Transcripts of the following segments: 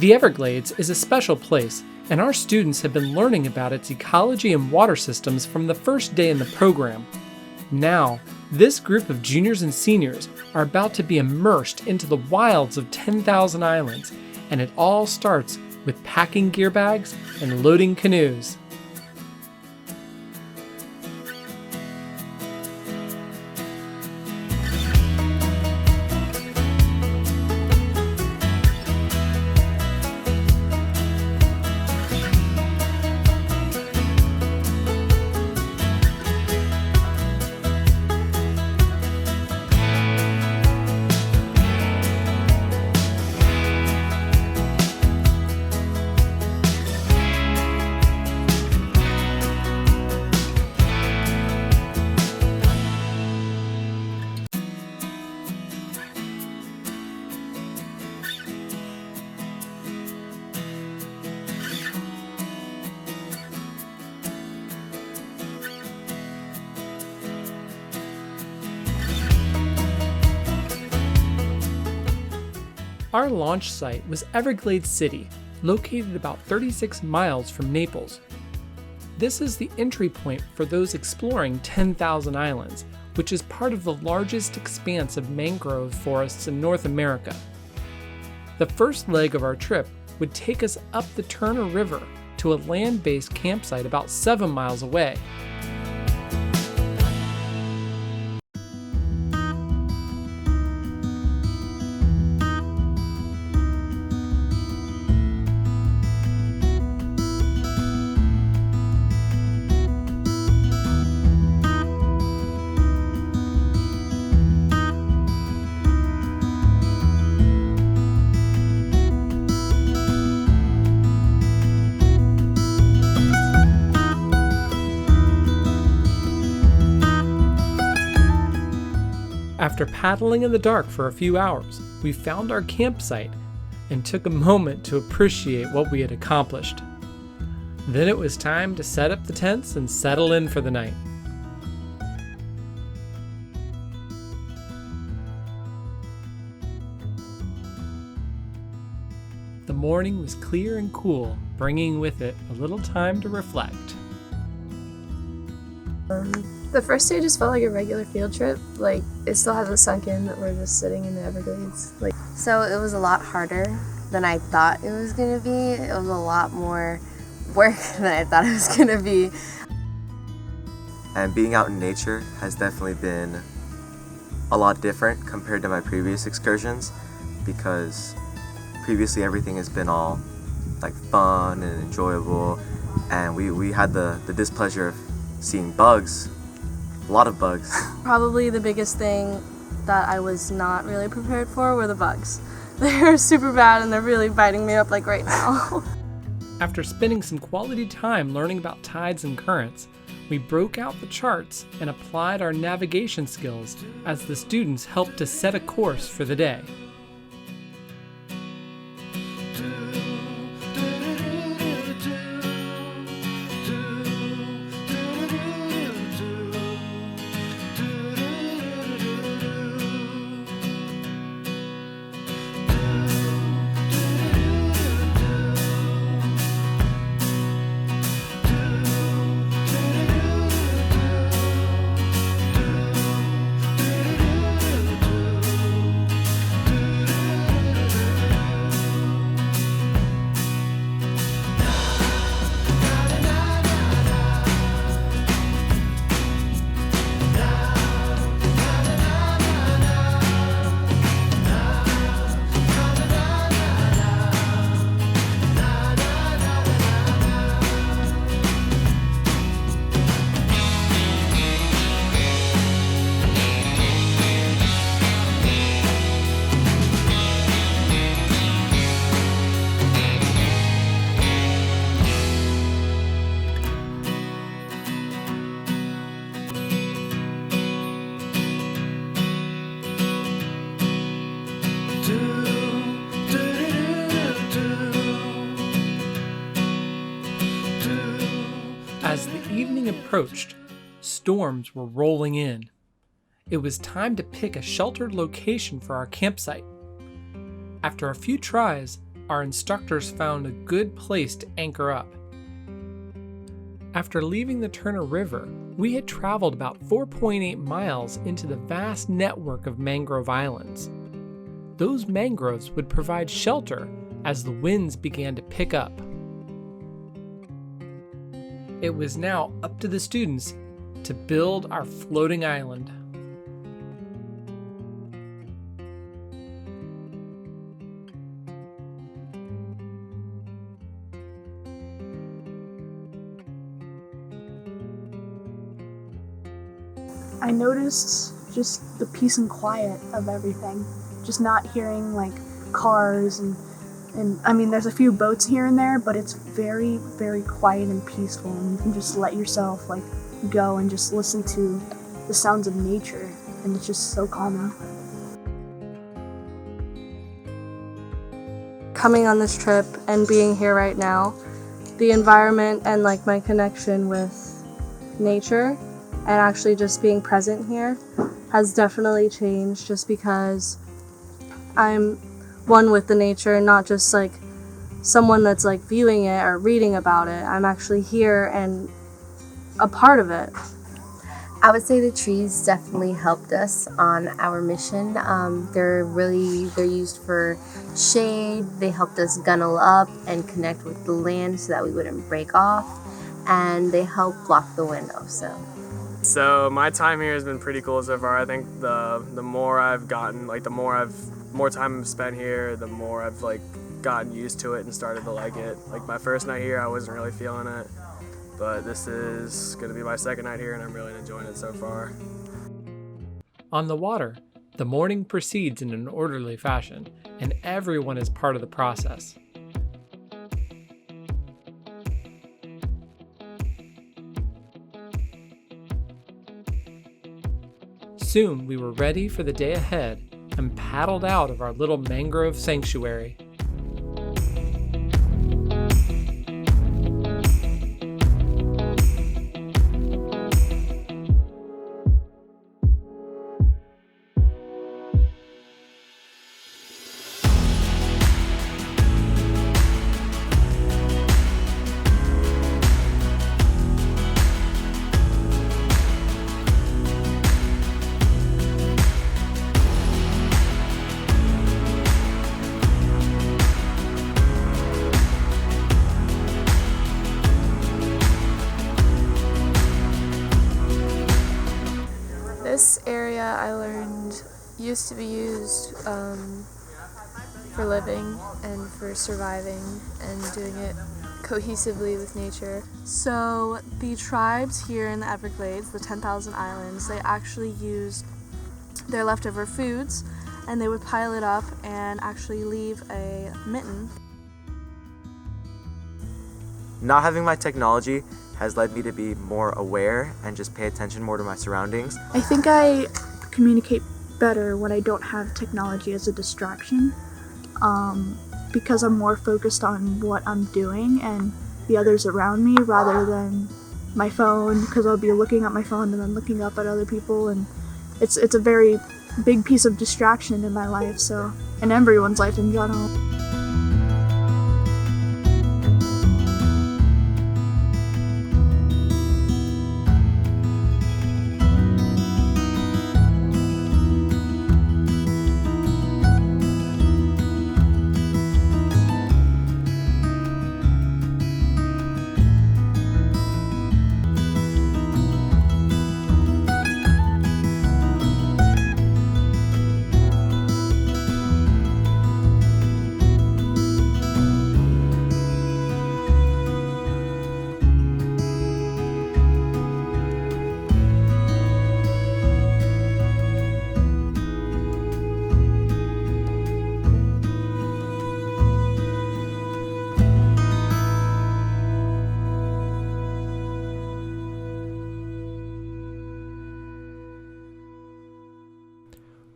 The Everglades is a special place, and our students have been learning about its ecology and water systems from the first day in the program. Now, this group of juniors and seniors are about to be immersed into the wilds of 10,000 islands, and it all starts with packing gear bags and loading canoes. Our launch site was Everglades City, located about 36 miles from Naples. This is the entry point for those exploring 10,000 islands, which is part of the largest expanse of mangrove forests in North America. The first leg of our trip would take us up the Turner River to a land-based campsite about 7 miles away. After paddling in the dark for a few hours, we found our campsite and took a moment to appreciate what we had accomplished. Then it was time to set up the tents and settle in for the night. The morning was clear and cool, bringing with it a little time to reflect. The first day just felt like a regular field trip. Like, it still hasn't sunk in that we're just sitting in the Everglades. So it was a lot harder than I thought it was going to be. It was a lot more work than I thought it was going to be. And being out in nature has definitely been a lot different compared to my previous excursions, because previously everything has been all like fun and enjoyable, and we had the displeasure of seeing bugs, a lot of bugs. Probably the biggest thing that I was not really prepared for were the bugs. They're super bad and they're really biting me up like right now. After spending some quality time learning about tides and currents, we broke out the charts and applied our navigation skills as the students helped to set a course for the day. As the evening approached, storms were rolling in. It was time to pick a sheltered location for our campsite. After a few tries, our instructors found a good place to anchor up. After leaving the Turner River, we had traveled about 4.8 miles into the vast network of mangrove islands. Those mangroves would provide shelter as the winds began to pick up. It was now up to the students to build our floating island. I noticed just the peace and quiet of everything. Just not hearing like cars and I mean there's a few boats here and there, but it's very, very quiet and peaceful, and you can just let yourself like go and just listen to the sounds of nature, and it's just so calming. Coming on this trip and being here right now, the environment and like my connection with nature and actually just being present here has definitely changed, just because I'm one with the nature, not just like someone that's like viewing it or reading about it. I'm actually here and a part of it. I would say the trees definitely helped us on our mission. They're used for shade. They helped us gunnel up and connect with the land so that we wouldn't break off, and they help block the wind also. So my time here has been pretty cool so far. I think the more I've gotten, like the more time I've spent here, the more I've like gotten used to it and started to like it. Like my first night here, I wasn't really feeling it, but this is going to be my second night here, and I'm really enjoying it so far. On the water, the morning proceeds in an orderly fashion, and everyone is part of the process. Soon we were ready for the day ahead and paddled out of our little mangrove sanctuary. This area I learned used to be used for living and for surviving and doing it cohesively with nature. So the tribes here in the Everglades, the 10,000 islands, they actually used their leftover foods, and they would pile it up and actually leave a mitten. Not having my technology has led me to be more aware and just pay attention more to my surroundings. I think I communicate better when I don't have technology as a distraction, because I'm more focused on what I'm doing and the others around me rather than my phone, because I'll be looking at my phone and then looking up at other people, and it's a very big piece of distraction in my life, so, in everyone's life in general.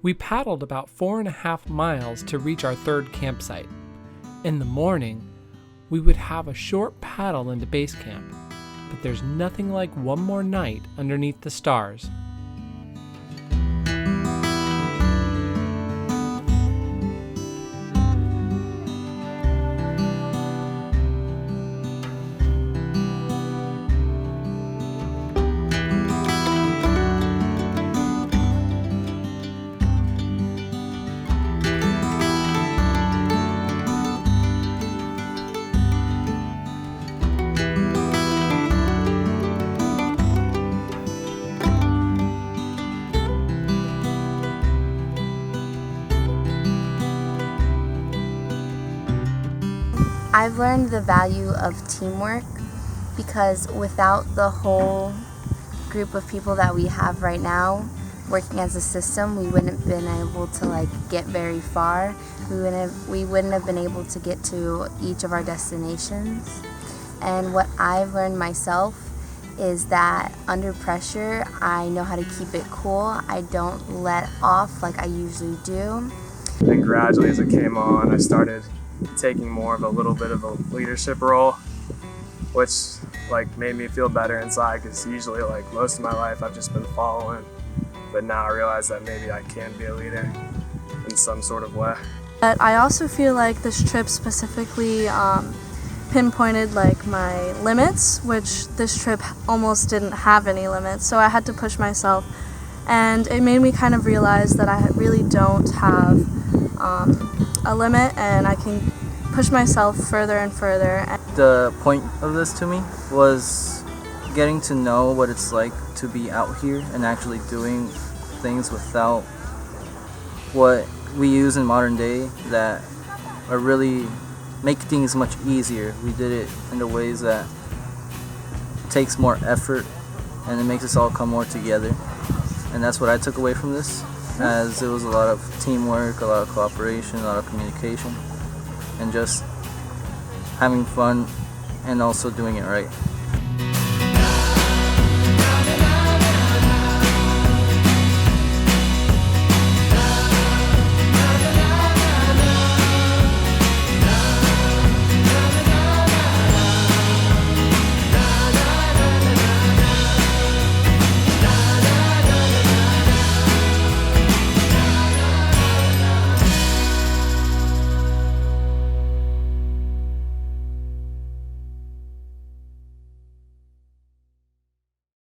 We paddled about 4.5 miles to reach our third campsite. In the morning, we would have a short paddle into base camp, but there's nothing like one more night underneath the stars. I've learned the value of teamwork because without the whole group of people that we have right now working as a system, we wouldn't have been able to get very far. We wouldn't have been able to get to each of our destinations. And what I've learned myself is that under pressure, I know how to keep it cool. I don't let off like I usually do. And gradually as it came on, I started taking more of a little bit of a leadership role, which made me feel better inside, because usually most of my life I've just been following, but now I realize that maybe I can be a leader in some sort of way. But I also feel like this trip specifically pinpointed my limits, which this trip almost didn't have any limits, so I had to push myself, and it made me kind of realize that I really don't have a limit, and I can push myself further and further. The point of this to me was getting to know what it's like to be out here and actually doing things without what we use in modern day that are really make things much easier. We did it in the ways that takes more effort, and it makes us all come more together. And that's what I took away from this, as it was a lot of teamwork, a lot of cooperation, a lot of communication, and just having fun and also doing it right.